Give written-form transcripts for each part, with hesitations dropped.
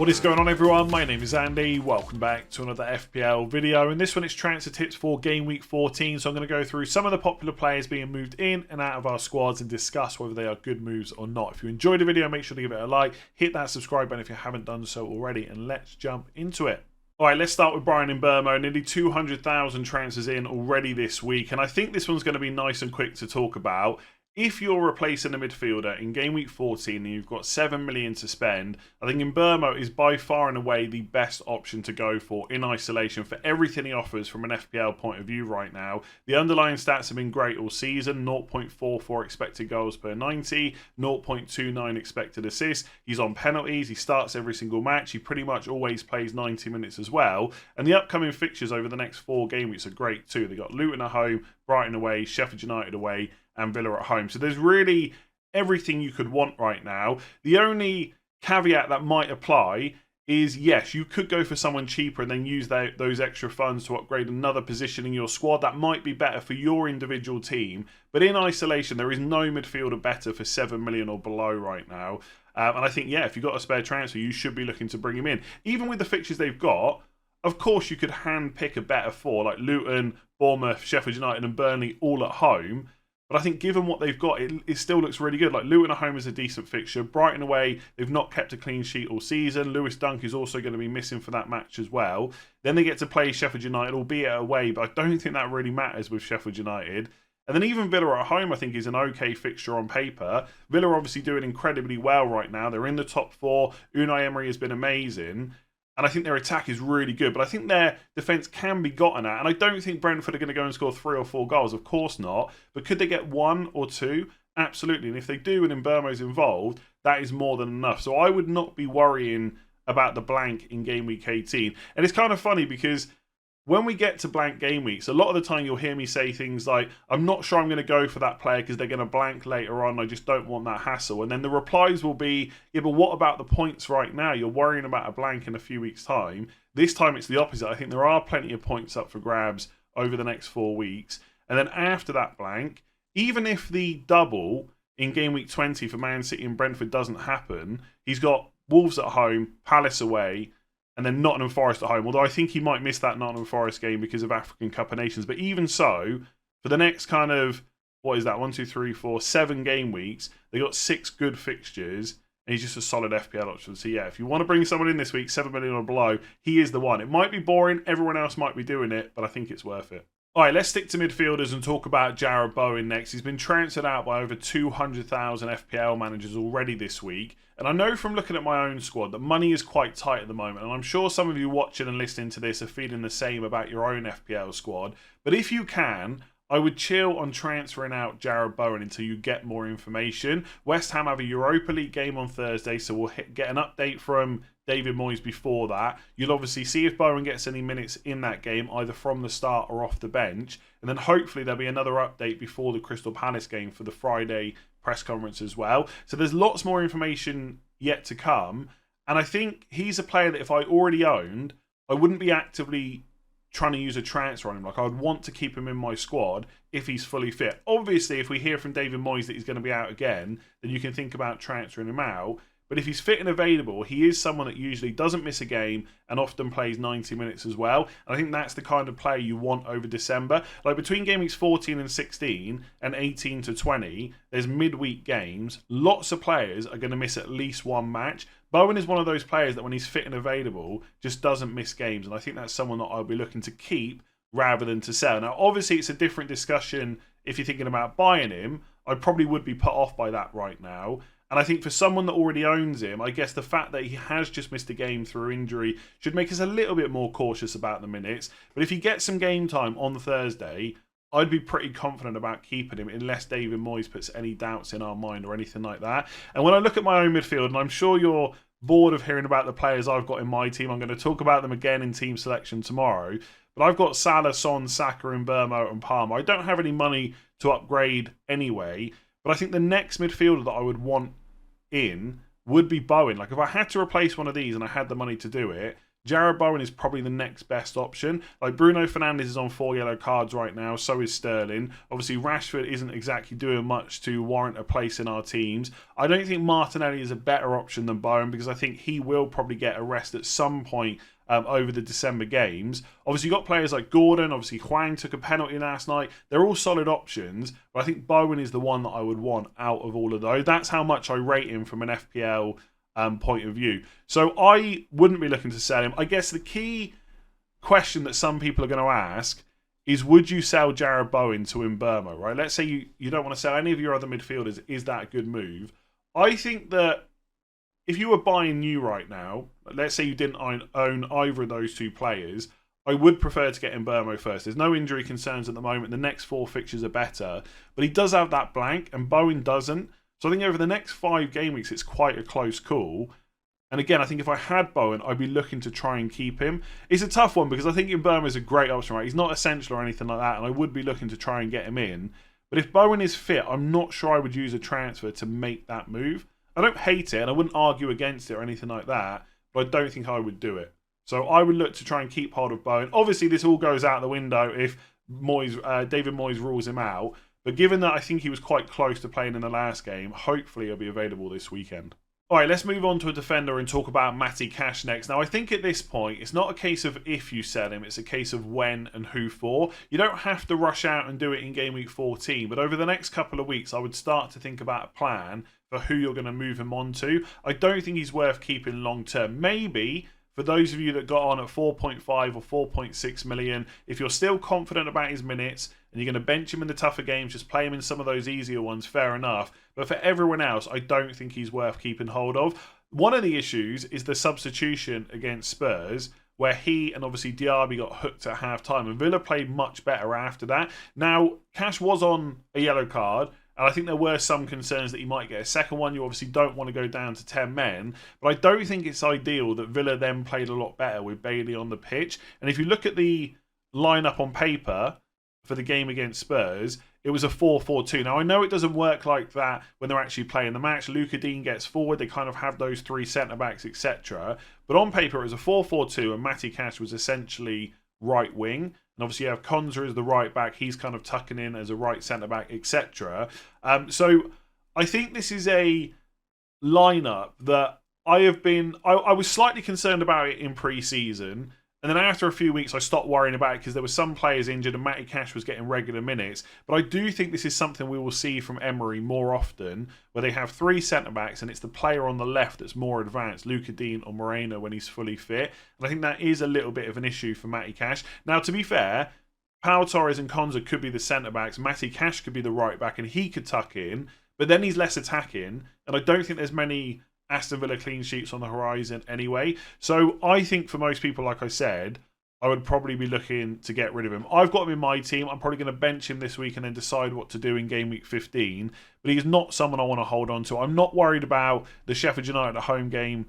What is going on, everyone? My name is Andy. Welcome back to another FPL video. In this one, it's transfer tips for Game Week 14. So I'm going to go through some of the popular players being moved in and out of our squads and discuss whether they are good moves or not. If you enjoyed the video, make sure to give it a like. Hit that subscribe button if you haven't done so already. And let's jump into it. All right, let's start with Brian Mbeumo. Nearly 200,000 transfers in already this week. And I think this one's going to be nice and quick to talk about. If you're replacing a midfielder in Game Week 14 and you've got 7 million to spend, I think Mbeumo is by far and away the best option to go for in isolation for everything he offers from an FPL point of view right now. The underlying stats have been great all season: 0.44 expected goals per 90, 0.29 expected assists. He's on penalties, he starts every single match, he pretty much always plays 90 minutes as well. And the upcoming fixtures over the next 4 game weeks are great too. They've got Luton at home, Brighton away, Sheffield United away, and Villa at home. So there's really everything you could want right now. The only caveat that might apply is, yes, you could go for someone cheaper and then use those extra funds to upgrade another position in your squad. That might be better for your individual team. But in isolation, there is no midfielder better for 7 million or below right now. And I think, yeah, if you've got a spare transfer, you should be looking to bring him in. Even with the fixtures they've got, of course you could hand pick a better 4, like Luton, Bournemouth, Sheffield United and Burnley all at home. But I think given what they've got, it still looks really good. Like Luton at home is a decent fixture. Brighton away, they've not kept a clean sheet all season. Lewis Dunk is also going to be missing for that match as well. Then they get to play Sheffield United, albeit away, but I don't think that really matters with Sheffield United. And then even Villa at home, I think, is an okay fixture on paper. Villa are obviously doing incredibly well right now. They're in the top 4. Unai Emery has been amazing. And I think their attack is really good. But I think their defence can be gotten at. And I don't think Brentford are going to go and score 3 or 4 goals. Of course not. But could they get 1 or 2? Absolutely. And if they do and Mbeumo's involved, that is more than enough. So I would not be worrying about the blank in Game Week 18. And it's kind of funny because when we get to blank game weeks, a lot of the time you'll hear me say things like, I'm not sure I'm going to go for that player because they're going to blank later on. I just don't want that hassle. And then the replies will be, yeah, but what about the points right now? You're worrying about a blank in a few weeks' time. This time it's the opposite. I think there are plenty of points up for grabs over the next 4 weeks. And then after that blank, even if the double in game week 20 for Man City and Brentford doesn't happen, he's got Wolves at home, Palace away, and then Nottingham Forest at home. Although I think he might miss that Nottingham Forest game because of African Cup of Nations. But even so, for the next kind of, 7 game weeks, they got 6 good fixtures. And he's just a solid FPL option. So yeah, if you want to bring someone in this week, 7 million or below, he is the one. It might be boring. Everyone else might be doing it. But I think it's worth it. All right, let's stick to midfielders and talk about Bowen next. He's been transferred out by over 200,000 FPL managers already this week. And I know from looking at my own squad that money is quite tight at the moment. And I'm sure some of you watching and listening to this are feeling the same about your own FPL squad. But if you can, I would chill on transferring out Bowen until you get more information. West Ham have a Europa League game on Thursday, so we'll get an update from David Moyes before that. You'll obviously see if Bowen gets any minutes in that game, either from the start or off the bench. And then hopefully there'll be another update before the Crystal Palace game for the Friday press conference as well. So there's lots more information yet to come. And I think he's a player that if I already owned, I wouldn't be actively trying to use a transfer on him. Like, I would want to keep him in my squad if he's fully fit. Obviously, if we hear from David Moyes that he's going to be out again, then you can think about transferring him out. But if he's fit and available, he is someone that usually doesn't miss a game and often plays 90 minutes as well. And I think that's the kind of player you want over December. Like between game weeks 14 and 16 and 18 to 20, there's midweek games. Lots of players are going to miss at least one match. Bowen is one of those players that when he's fit and available, just doesn't miss games. And I think that's someone that I'll be looking to keep rather than to sell. Now, obviously, it's a different discussion if you're thinking about buying him. I probably would be put off by that right now. And I think for someone that already owns him, I guess the fact that he has just missed a game through injury should make us a little bit more cautious about the minutes. But if he gets some game time on Thursday, I'd be pretty confident about keeping him unless David Moyes puts any doubts in our mind or anything like that. And when I look at my own midfield, and I'm sure you're bored of hearing about the players I've got in my team, I'm going to talk about them again in team selection tomorrow. But I've got Salah, Son, Saka, Mbeumo and Palmer. I don't have any money to upgrade anyway. But I think the next midfielder that I would want in would be Bowen. Like if I had to replace one of these and I had the money to do it, Jarrod Bowen is probably the next best option. Like Bruno Fernandes is on 4 yellow cards right now, so is Sterling. Obviously, Rashford isn't exactly doing much to warrant a place in our teams. I don't think Martinelli is a better option than Bowen because I think he will probably get a rest at some point over the December games. Obviously, you've got players like Gordon. Obviously, Hwang took a penalty last night. They're all solid options, but I think Bowen is the one that I would want out of all of those. That's how much I rate him from an FPL point of view. So I wouldn't be looking to sell him. I guess the key question that some people are going to ask is, would you sell Jarrod Bowen to Mbeumo, right? Let's say you don't want to sell any of your other midfielders. Is that a good move? I think that if you were buying new right now, let's say you didn't own either of those two players, I would prefer to get Mbeumo first. There's no injury concerns at the moment. The next 4 fixtures are better, but he does have that blank and Bowen doesn't. So I think over the next 5 game weeks, it's quite a close call. And again, I think if I had Bowen, I'd be looking to try and keep him. It's a tough one because I think Mbeumo is a great option, right? He's not essential or anything like that, and I would be looking to try and get him in. But if Bowen is fit, I'm not sure I would use a transfer to make that move. I don't hate it, and I wouldn't argue against it or anything like that, but I don't think I would do it. So I would look to try and keep hold of Bowen. Obviously, this all goes out the window if David Moyes rules him out. But given that I think he was quite close to playing in the last game, hopefully he'll be available this weekend. All right, let's move on to a defender and talk about Matty Cash next. Now, I think at this point, it's not a case of if you sell him, it's a case of when and who for. You don't have to rush out and do it in game week 14, but over the next couple of weeks, I would start to think about a plan for who you're going to move him on to. I don't think he's worth keeping long term. Maybe for those of you that got on at 4.5 or 4.6 million, if you're still confident about his minutes and you're going to bench him in the tougher games, just play him in some of those easier ones, fair enough. But for everyone else, I don't think he's worth keeping hold of. One of the issues is the substitution against Spurs, where he and obviously Diaby got hooked at half-time, and Villa played much better after that. Now, Cash was on a yellow card, and I think there were some concerns that he might get a second one. You obviously don't want to go down to 10 men. But I don't think it's ideal that Villa then played a lot better with Bailey on the pitch. And if you look at the lineup on paper for the game against Spurs, it was a 4-4-2. Now, I know it doesn't work like that when they're actually playing the match. Luka Dean gets forward. They kind of have those 3 centre-backs, etc. But on paper, it was a 4-4-2, and Matty Cash was essentially right wing. And obviously you have Konza as the right back. He's kind of tucking in as a right centre-back, etc. So I think this is a lineup that I was slightly concerned about it in pre-season. And then after a few weeks, I stopped worrying about it because there were some players injured and Matty Cash was getting regular minutes. But I do think this is something we will see from Emery more often, where they have 3 centre-backs and it's the player on the left that's more advanced, Luka Dean or Moreno, when he's fully fit. And I think that is a little bit of an issue for Matty Cash. Now, to be fair, Pau Torres and Konza could be the centre-backs, Matty Cash could be the right-back, and he could tuck in. But then he's less attacking, and I don't think there's many Aston Villa clean sheets on the horizon anyway. So I think for most people, like I said, I would probably be looking to get rid of him. I've got him in my team. I'm probably going to bench him this week and then decide what to do in game week 15. But he's not someone I want to hold on to. I'm not worried about the Sheffield United home game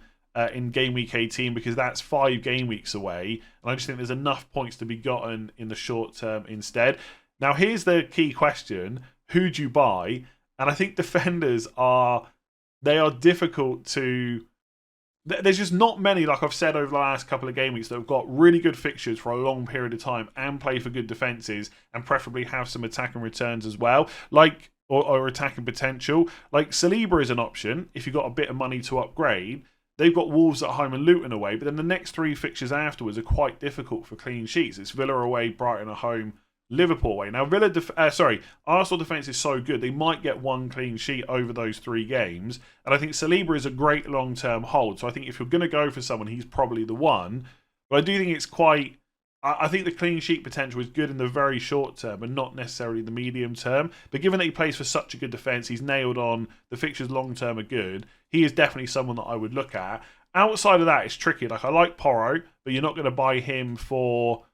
in game week 18 because that's 5 game weeks away. And I just think there's enough points to be gotten in the short term instead. Now, here's the key question. Who do you buy? And I think defenders are difficult to... There's just not many, like I've said over the last couple of game weeks, that have got really good fixtures for a long period of time and play for good defences and preferably have some attacking returns as well, or attacking potential. Like Saliba is an option if you've got a bit of money to upgrade. They've got Wolves at home and Luton away, but then the next 3 fixtures afterwards are quite difficult for clean sheets. It's Villa away, Brighton at home, Liverpool away. Now, Arsenal defence is so good, they might get 1 clean sheet over those 3 games. And I think Saliba is a great long-term hold. So I think if you're going to go for someone, he's probably the one. But I do think it's quite... I think the clean sheet potential is good in the very short term and not necessarily the medium term. But given that he plays for such a good defence, he's nailed on, the fixtures long-term are good, he is definitely someone that I would look at. Outside of that, it's tricky. Like, I like Porro, but you're not going to buy him for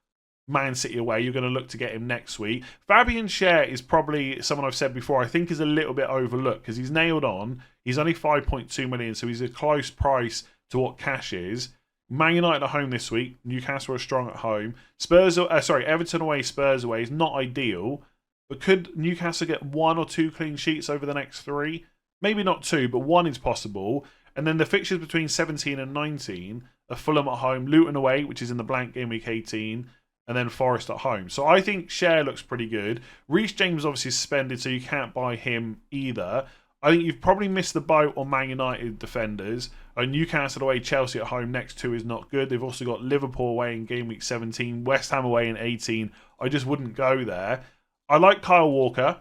Man City away. You're going to look to get him next week. Fabian Schär is probably someone I've said before I think is a little bit overlooked because he's nailed on. He's only 5.2 million, so he's a close price to what Cash is. Man United at home this week. Newcastle are strong at home. Everton away, Spurs away is not ideal. But could Newcastle get 1 or 2 clean sheets over the next 3? Maybe not 2, but 1 is possible. And then the fixtures between 17 and 19 a Fulham at home, Luton away, which is in the blank game week 18, and then Forest at home. So I think Share looks pretty good. Reece James obviously suspended, so you can't buy him either. I think you've probably missed the boat on Man United defenders. Newcastle away, Chelsea at home, next two is not good. They've also got Liverpool away in game week 17, West Ham away in 18. I just wouldn't go there. I like Kyle Walker.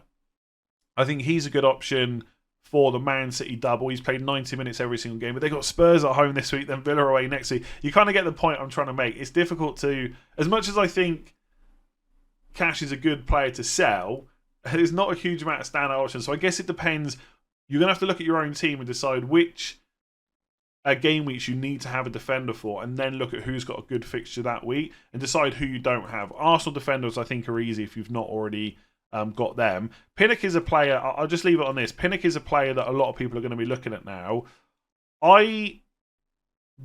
I think he's a good option for the Man City double. He's played 90 minutes every single game, but they've got Spurs at home this week, then Villa away next week. You kind of get the point I'm trying to make. It's difficult to, as much as I think Cash is a good player to sell, there's not a huge amount of standout options. So I guess it depends. You're going to have to look at your own team and decide which game weeks you need to have a defender for, and then look at who's got a good fixture that week and decide who you don't have. Arsenal defenders, I think, are easy if you've not already got them. Pinnock is a player, I'll just leave it on this. Pinnock is a player that a lot of people are going to be looking at now. I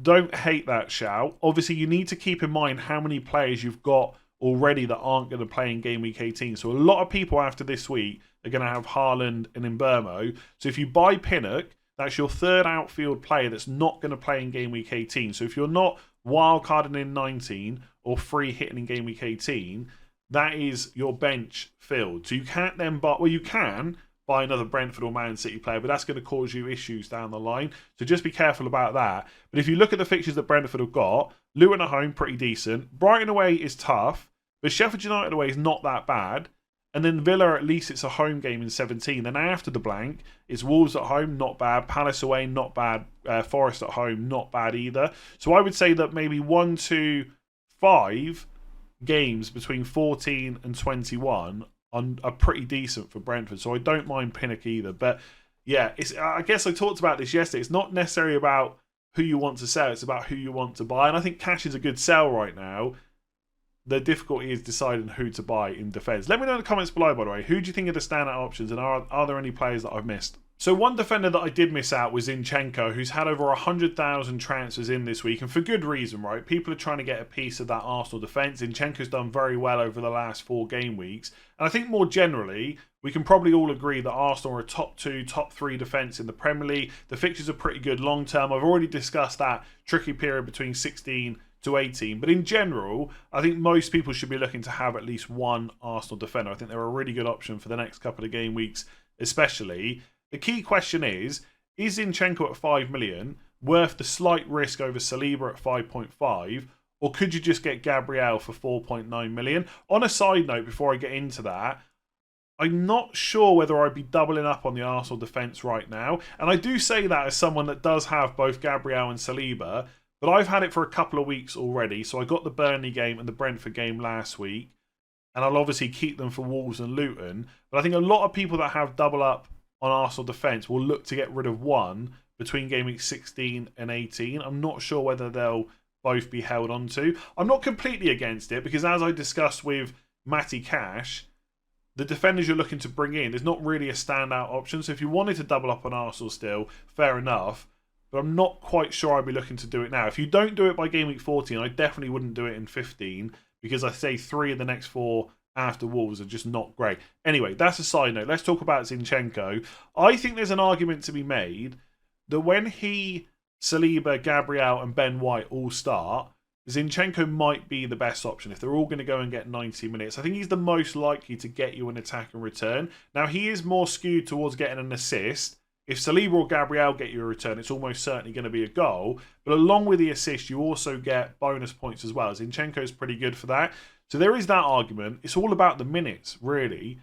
don't hate that shout. Obviously, you need to keep in mind how many players you've got already that aren't going to play in game week 18. So a lot of people after this week are going to have Haaland and Mbeumo. So if you buy Pinnock, that's your third outfield player that's not going to play in game week 18. So if you're not wildcarding in 19 or free hitting in game week 18, that is your bench filled. So you can't then buy, well, you can buy another Brentford or Man City player, but that's going to cause you issues down the line. So just be careful about that. But if you look at the fixtures that Brentford have got, Luton at home, pretty decent. Brighton away is tough, but Sheffield United away is not that bad. And then Villa, at least it's a home game in 17. Then after the blank, it's Wolves at home, not bad. Palace away, not bad. Forest at home, not bad either. So I would say that maybe 1, 2, 5 games between 14 and 21 are pretty decent for Brentford. So I don't mind Pinnock either. But yeah, I guess I talked about this yesterday. It's not necessarily about who you want to sell. It's about who you want to buy. And I think Cash is a good sell right now. The difficulty is deciding who to buy in defence. Let me know in the comments below, by the way. Who do you think are the standout options, and are there any players that I've missed? So one defender that I did miss out was Zinchenko, who's had over 100,000 transfers in this week, and for good reason, right? People are trying to get a piece of that Arsenal defence. Zinchenko's done very well over the last 4 game weeks. And I think more generally, we can probably all agree that Arsenal are a top 2, top 3 defence in the Premier League. The fixtures are pretty good long term. I've already discussed that tricky period between 16 to 18. But in general, I think most people should be looking to have at least one Arsenal defender. I think they're a really good option for the next couple of game weeks, especially. The key question is Zinchenko at 5 million worth the slight risk over Saliba at 5.5, or could you just get Gabriel for 4.9 million? On a side note, before I get into that, I'm not sure whether I'd be doubling up on the Arsenal defence right now. And I do say that as someone that does have both Gabriel and Saliba, but I've had it for a couple of weeks already. So I got the Burnley game and the Brentford game last week. And I'll obviously keep them for Wolves and Luton. But I think a lot of people that have double up on Arsenal defence will look to get rid of one between game week 16 and 18. I'm not sure whether they'll both be held onto. I'm not completely against it because, as I discussed with Matty Cash, the defenders you're looking to bring in, there's not really a standout option. So if you wanted to double up on Arsenal still, fair enough. But I'm not quite sure I'd be looking to do it now. If you don't do it by game week 14, I definitely wouldn't do it in 15 because I say 3 of the next 4 after Wolves are just not great. Anyway, that's a side note. Let's talk about Zinchenko. I think there's an argument to be made that when he, Saliba, Gabriel and Ben White all start, Zinchenko might be the best option if they're all going to go and get 90 minutes. I think he's the most likely to get you an attack and return. Now, he is more skewed towards getting an assist. If Saliba or Gabriel get you a return, it's almost certainly going to be a goal. But along with the assist, you also get bonus points as well. Zinchenko is pretty good for that. So there is that argument. It's all about the minutes, really.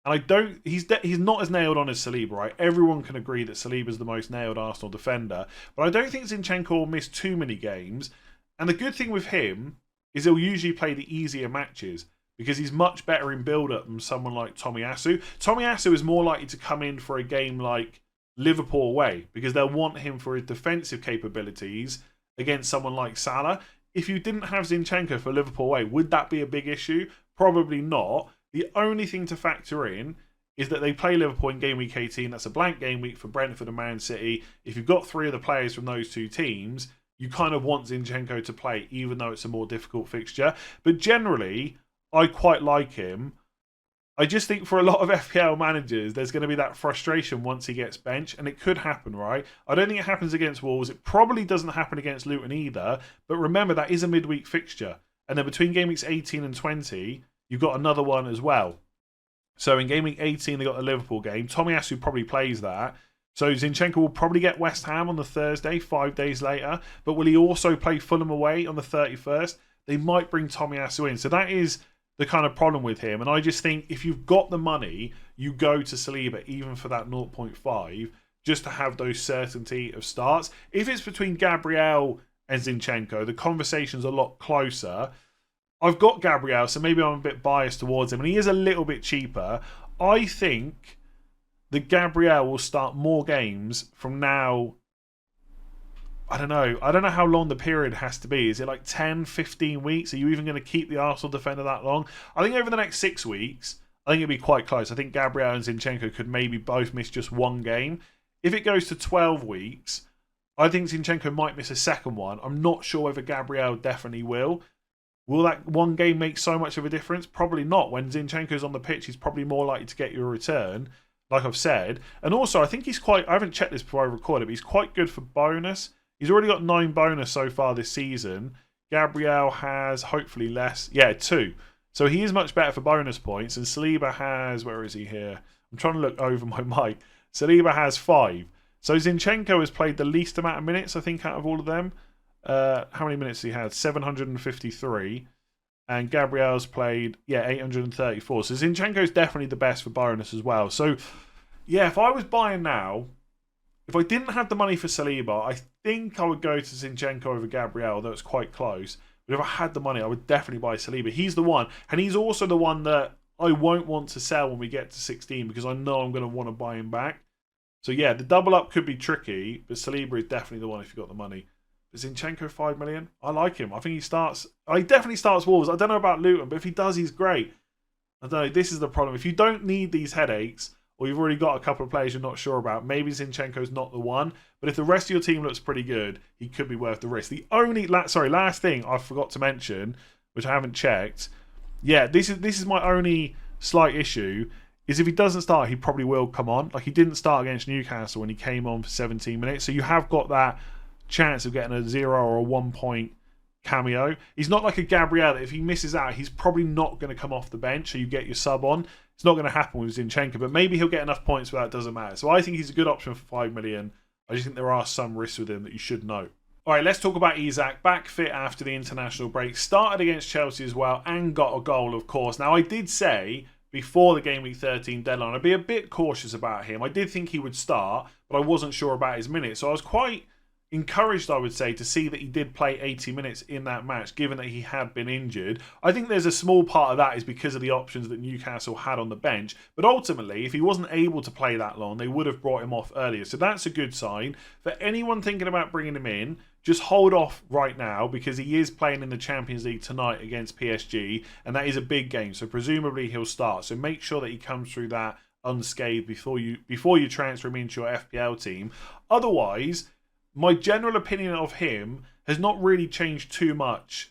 And he's not as nailed on as Saliba, right? Everyone can agree that Saliba's the most nailed Arsenal defender. But I don't think Zinchenko will miss too many games. And the good thing with him is he'll usually play the easier matches because he's much better in build-up than someone like Tomiyasu. Tomiyasu is more likely to come in for a game like Liverpool away because they'll want him for his defensive capabilities against someone like Salah. If you didn't have Zinchenko for Liverpool away, would that be a big issue? Probably not. The only thing to factor in is that they play Liverpool in game week 18. That's a blank game week for Brentford and Man City. If you've got 3 of the players from those 2 teams, you kind of want Zinchenko to play, even though it's a more difficult fixture. But generally, I quite like him. I just think for a lot of FPL managers, there's going to be that frustration once he gets benched, and it could happen, right? I don't think it happens against Wolves. It probably doesn't happen against Luton either. But remember, that is a midweek fixture. And then between game weeks 18 and 20, you've got another one as well. So in game week 18, they got the Liverpool game. Tomiyasu probably plays that. So Zinchenko will probably get West Ham on the Thursday, 5 days later. But will he also play Fulham away on the 31st? They might bring Tomiyasu in. So that is the kind of problem with him. And I just think if you've got the money, you go to Saliba even for that 0.5 just to have those certainty of starts. If it's between Gabriel and Zinchenko, the conversation's a lot closer. I've got Gabriel, so maybe I'm a bit biased towards him, and he is a little bit cheaper. I think that Gabriel will start more games from now. I don't know how long the period has to be. Is it like 10, 15 weeks? Are you even going to keep the Arsenal defender that long? I think over the next 6 weeks, I think it'll be quite close. I think Gabriel and Zinchenko could maybe both miss just one game. If it goes to 12 weeks, I think Zinchenko might miss a second one. I'm not sure whether Gabriel definitely will. Will that one game make so much of a difference? Probably not. When Zinchenko's on the pitch, he's probably more likely to get you a return, like I've said. And also, I think he's quite... I haven't checked this before I recorded, but he's quite good for bonus. He's already got 9 bonus so far this season. Gabriel has hopefully less. Yeah, 2. So he is much better for bonus points. And Saliba has... Where is he here? I'm trying to look over my mic. Saliba has 5. So Zinchenko has played the least amount of minutes, I think, out of all of them. How many minutes he had? 753. And Gabriel's played, 834. So Zinchenko's definitely the best for bonus as well. So, yeah, if I was buying now... If I didn't have the money for Saliba, I think I would go to Zinchenko over Gabriel, although it's quite close. But if I had the money, I would definitely buy Saliba. He's the one. And he's also the one that I won't want to sell when we get to 16 because I know I'm going to want to buy him back. So, yeah, the double up could be tricky, but Saliba is definitely the one if you've got the money. But Zinchenko, 5 million? I like him. I think he starts... He definitely starts Wolves. I don't know about Luton, but if he does, he's great. I don't know. This is the problem. If you don't need these headaches... or you've already got a couple of players you're not sure about, maybe Zinchenko's not the one. But if the rest of your team looks pretty good, he could be worth the risk. The only... last thing I forgot to mention, which I haven't checked. Yeah, this is my only slight issue, is if he doesn't start, he probably will come on. Like, he didn't start against Newcastle when he came on for 17 minutes. So you have got that chance of getting a 0 or a 1 point cameo. He's not like a Gabriel that if he misses out, he's probably not going to come off the bench, so you get your sub on. It's not going to happen with Zinchenko, but maybe he'll get enough points where that doesn't matter. So I think he's a good option for 5 million. I just think there are some risks with him that you should know. All right, let's talk about Isak. Back fit after the international break. Started against Chelsea as well and got a goal, of course. Now, I did say before the Game Week 13 deadline, I'd be a bit cautious about him. I did think he would start, but I wasn't sure about his minutes. So I was quite encouraged, I would say, to see that he did play 80 minutes in that match, given that he had been injured. I think there's a small part of that is because of the options that Newcastle had on the bench. But ultimately, if he wasn't able to play that long, they would have brought him off earlier. So that's a good sign. For anyone thinking about bringing him in, just hold off right now because he is playing in the Champions League tonight against PSG, and that is a big game. So presumably he'll start. So make sure that he comes through that unscathed before you transfer him into your FPL team. Otherwise, my general opinion of him has not really changed too much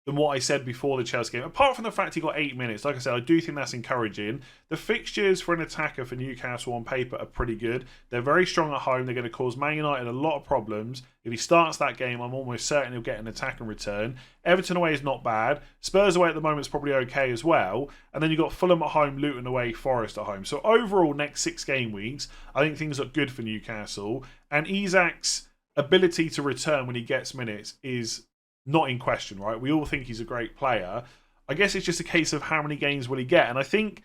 than what I said before the Chelsea game. Apart from the fact he got 8 minutes. Like I said, I do think that's encouraging. The fixtures for an attacker for Newcastle on paper are pretty good. They're very strong at home. They're going to cause Man United a lot of problems. If he starts that game, I'm almost certain he'll get an attack and return. Everton away is not bad. Spurs away at the moment is probably okay as well. And then you've got Fulham at home, Luton away, Forest at home. So overall, next 6 game weeks, I think things look good for Newcastle. And Isak's ability to return when he gets minutes is not in question, right? We all think he's a great player. I guess it's just a case of how many games will he get. And I think,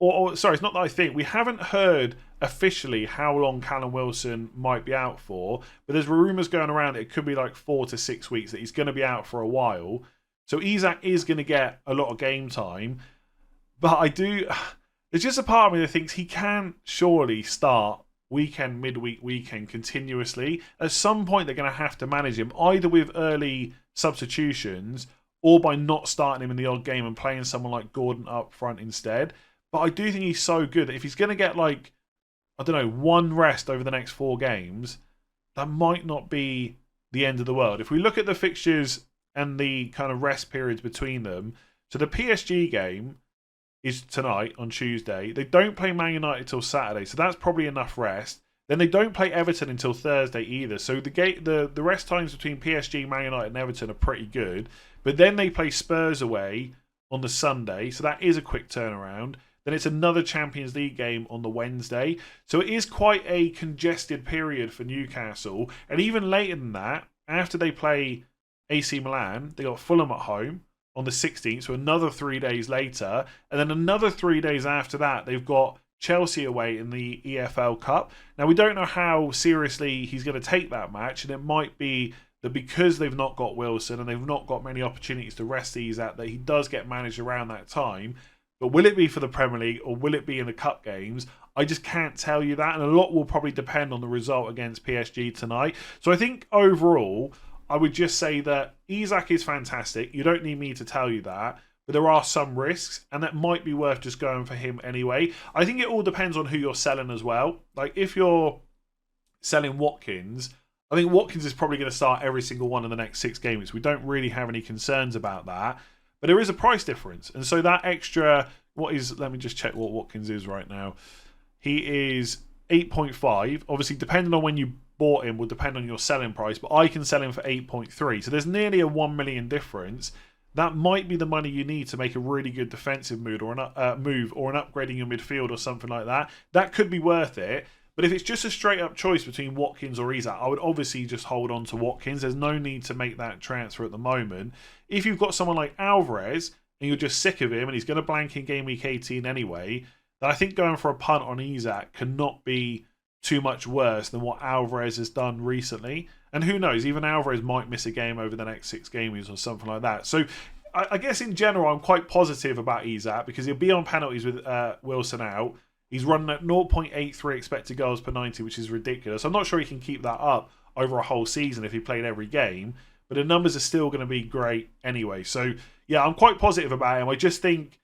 sorry, it's not that I think. We haven't heard officially how long Callum Wilson might be out for, but there's rumours going around it could be like 4 to 6 weeks that he's going to be out for a while. So Isak is going to get a lot of game time. But there's just a part of me that thinks he can surely start weekend, midweek, weekend continuously. At some point, they're going to have to manage him either with early substitutions or by not starting him in the odd game and playing someone like Gordon up front instead. But I do think he's so good that if he's going to get like, I don't know, one rest over the next 4 games, that might not be the end of the world. If we look at the fixtures and the kind of rest periods between them, so the PSG game is tonight on Tuesday. They don't play Man United till Saturday, so that's probably enough rest. Then they don't play Everton until Thursday either. So the rest times between PSG, Man United and Everton are pretty good. But then they play Spurs away on the Sunday, so that is a quick turnaround. Then it's another Champions League game on the Wednesday. So it is quite a congested period for Newcastle. And even later than that, after they play AC Milan, they got Fulham at home on the 16th, so another 3 days later. And then another 3 days after that, they've got Chelsea away in the EFL Cup. Now, we don't know how seriously he's going to take that match, and it might be that because they've not got Wilson and they've not got many opportunities to rest these at, that he does get managed around that time. But will it be for the Premier League or will it be in the cup games? I just can't tell you that, and a lot will probably depend on the result against PSG tonight. So I think overall, I would just say that Isak is fantastic. You don't need me to tell you that. But there are some risks, and that might be worth just going for him anyway. I think it all depends on who you're selling as well. Like, if you're selling Watkins, I think Watkins is probably going to start every single one in the next 6 games. We don't really have any concerns about that. But there is a price difference. And so that extra, let me just check what Watkins is right now. He is 8.5. Obviously, depending on when you bought him will depend on your selling price. But I can sell him for 8.3. So there's nearly a 1 million difference. That might be the money you need to make a really good defensive move or an upgrading your midfield or something like that. That could be worth it. But if it's just a straight up choice between Watkins or Isak, I would obviously just hold on to Watkins. There's no need to make that transfer at the moment. If you've got someone like Alvarez and you're just sick of him and he's going to blank in game week 18 anyway, then I think going for a punt on Isak cannot be too much worse than what Alvarez has done recently. And who knows, even Alvarez might miss a game over the next 6 games or something like that. So I guess in general, I'm quite positive about Isak because he'll be on penalties with Wilson out. He's running at 0.83 expected goals per 90, which is ridiculous. I'm not sure he can keep that up over a whole season if he played every game, but the numbers are still going to be great anyway. So, yeah, I'm quite positive about him. I just think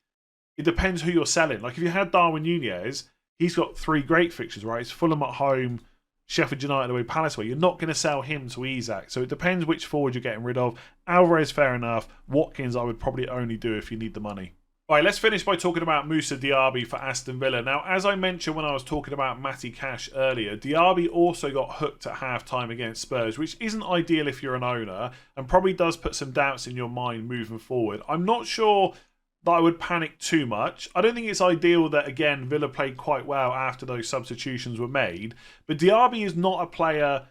it depends who you're selling. Like, if you had Darwin Nunez, he's got 3 great fixtures, right? It's Fulham at home, Sheffield United away, Palace away. You're not going to sell him to Isak. So it depends which forward you're getting rid of. Alvarez, fair enough. Watkins, I would probably only do if you need the money. All right, let's finish by talking about Moussa Diaby for Aston Villa. Now, as I mentioned when I was talking about Matty Cash earlier, Diaby also got hooked at half-time against Spurs, which isn't ideal if you're an owner and probably does put some doubts in your mind moving forward. I'm not sure that I would panic too much. I don't think it's ideal that, again, Villa played quite well after those substitutions were made. But Diaby is not a player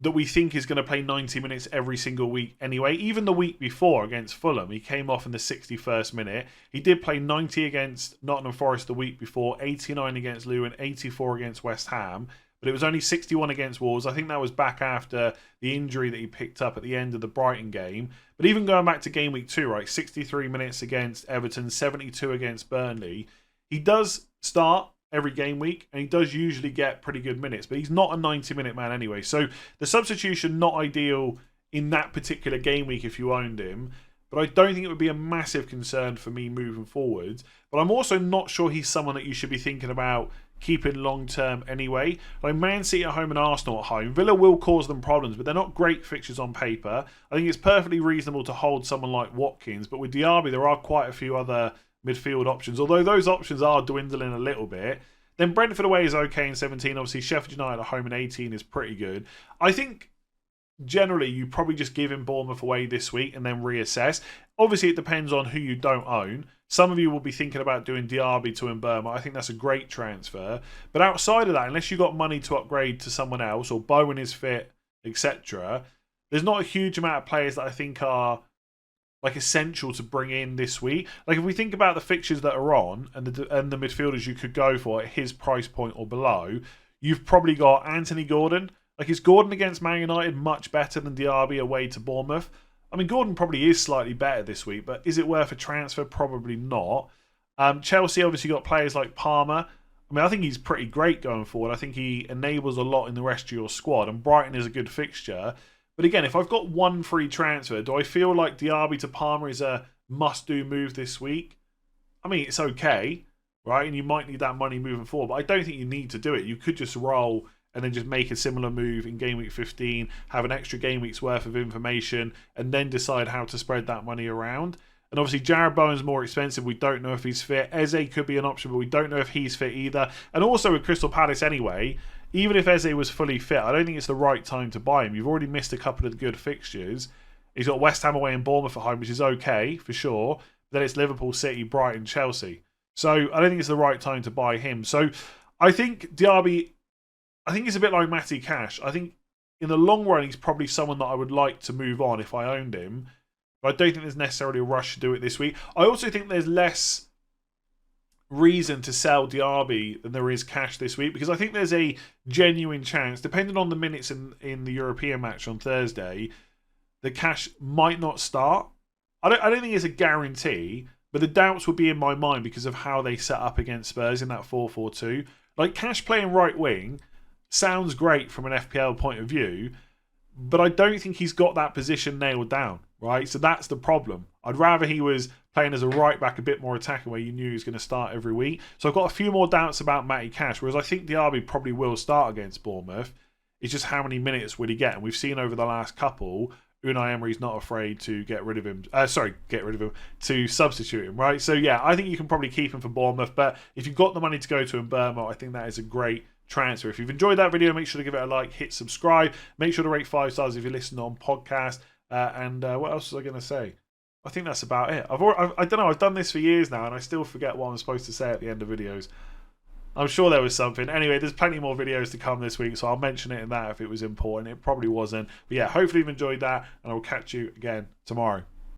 that we think is going to play 90 minutes every single week anyway. Even the week before against Fulham, he came off in the 61st minute. He did play 90 against Nottingham Forest the week before, 89 against Luton, 84 against West Ham. But it was only 61 against Wolves. I think that was back after the injury that he picked up at the end of the Brighton game. But even going back to game week 2, right, 63 minutes against Everton, 72 against Burnley. He does start every game week, and he does usually get pretty good minutes, but he's not a 90-minute man anyway. So the substitution, not ideal in that particular game week if you owned him, but I don't think it would be a massive concern for me moving forwards. But I'm also not sure he's someone that you should be thinking about keeping long-term anyway. Like Man City at home and Arsenal at home, Villa will cause them problems, but they're not great fixtures on paper. I think it's perfectly reasonable to hold someone like Watkins, but with Diaby, there are quite a few other midfield options, although those options are dwindling a little bit. Then Brentford away is okay in 17. Obviously, Sheffield United at home in 18 is pretty good. I think generally you probably just give him Bournemouth away this week and then reassess. Obviously, it depends on who you don't own. Some of you will be thinking about doing Diaby to Mbeumo. I think that's a great transfer. But outside of that, unless you've got money to upgrade to someone else or Bowen is fit, etc., there's not a huge amount of players that I think are like essential to bring in this week. Like if we think about the fixtures that are on and the midfielders you could go for at his price point or below, you've probably got Anthony Gordon. Like is Gordon against Man United much better than Diaby away to Bournemouth? I mean, Gordon probably is slightly better this week, but is it worth a transfer? Probably not. Chelsea obviously got players like Palmer. I mean, I think he's pretty great going forward. I think he enables a lot in the rest of your squad, and Brighton is a good fixture. But again, if I've got one free transfer, do I feel like Diaby to Palmer is a must-do move this week? I mean, it's okay, right? And you might need that money moving forward, but I don't think you need to do it. You could just roll and then just make a similar move in game week 15, have an extra game week's worth of information, and then decide how to spread that money around. And obviously, Jared Bowen's more expensive. We don't know if he's fit. Eze could be an option, but we don't know if he's fit either. And also with Crystal Palace anyway, even if Eze was fully fit, I don't think it's the right time to buy him. You've already missed a couple of good fixtures. He's got West Ham away and Bournemouth at home, which is okay, for sure. Then it's Liverpool, City, Brighton, Chelsea. So I don't think it's the right time to buy him. So I think Diaby, I think he's a bit like Matty Cash. I think in the long run, he's probably someone that I would like to move on if I owned him. But I don't think there's necessarily a rush to do it this week. I also think there's less reason to sell Diaby than there is Cash this week, because I think there's a genuine chance, depending on the minutes in the European match on Thursday, that Cash might not start. I don't think it's a guarantee, but the doubts would be in my mind because of how they set up against Spurs in that 4-4-2. Like, Cash playing right wing sounds great from an FPL point of view, but I don't think he's got that position nailed down, right? So that's the problem. I'd rather he was playing as a right back, a bit more attacking, where you knew he was going to start every week. So I've got a few more doubts about Matty Cash, whereas I think Diaby probably will start against Bournemouth. It's just how many minutes will he get? And we've seen over the last couple, Unai Emery's not afraid to get rid of him. To substitute him, right? So yeah, I think you can probably keep him for Bournemouth. But if you've got the money to go to Mbeumo, I think that is a great transfer. If you've enjoyed that video, make sure to give it a like, hit subscribe, make sure to rate 5 stars if you listen on podcast. And what else was I going to say? I think that's about it. I don't know. I've done this for years now, and I still forget what I'm supposed to say at the end of videos. I'm sure there was something. Anyway, there's plenty more videos to come this week, so I'll mention it in that if it was important. It probably wasn't. But yeah, hopefully you've enjoyed that, and I'll catch you again tomorrow.